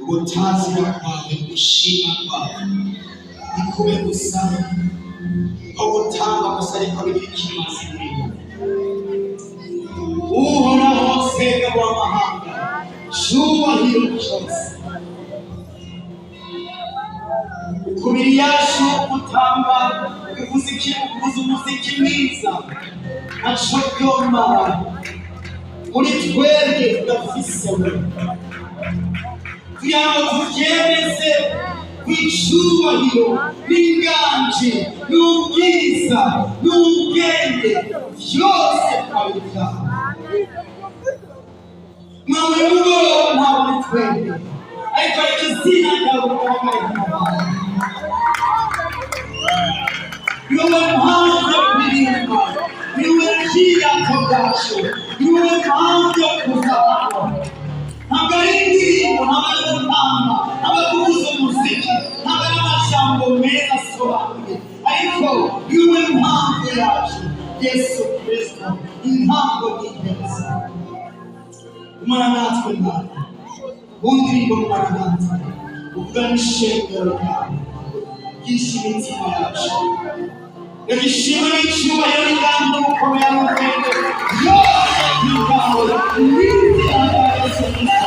gutazira kwawe gushima kwawe nikube gusa ko gutanga gusa ariko bigira ikimazi muri wowe uhoraho sega w'amahanga cyubahiro cyose ukubiri yacu gutamba bivuze umuziki mwiza aco byomara muri twebwe tudafise we kugira ngo tubyemeze kw'icyubahiro n'inganji n'ubwiza n'ubwenge byose twabitaho mwawe mugoroba ntabwo ari twebwe ariko ariko izina ryawe rigaragare nk'abantu niwe mpamvu yo kuririmba niwe byiyato byacu niwe mpamvu yo kuzabaho ntabwo ari indirimbo ntabwo ari gutamba ntabwo ari kuvuza umuziki ntabwo ari amajambo meza asobanuye ariko niwe mpamvu yacu Yesu Kristo intango n'ingenzi umara natwe Mana undirimbo umara natwe uvuga n'ishengero ryawe byinshi imitima yacu igishima n'icyubahiro n'ingamba no gukomera n'ubwenge yose y'ubwawe n'inzira ya Yesu Kristo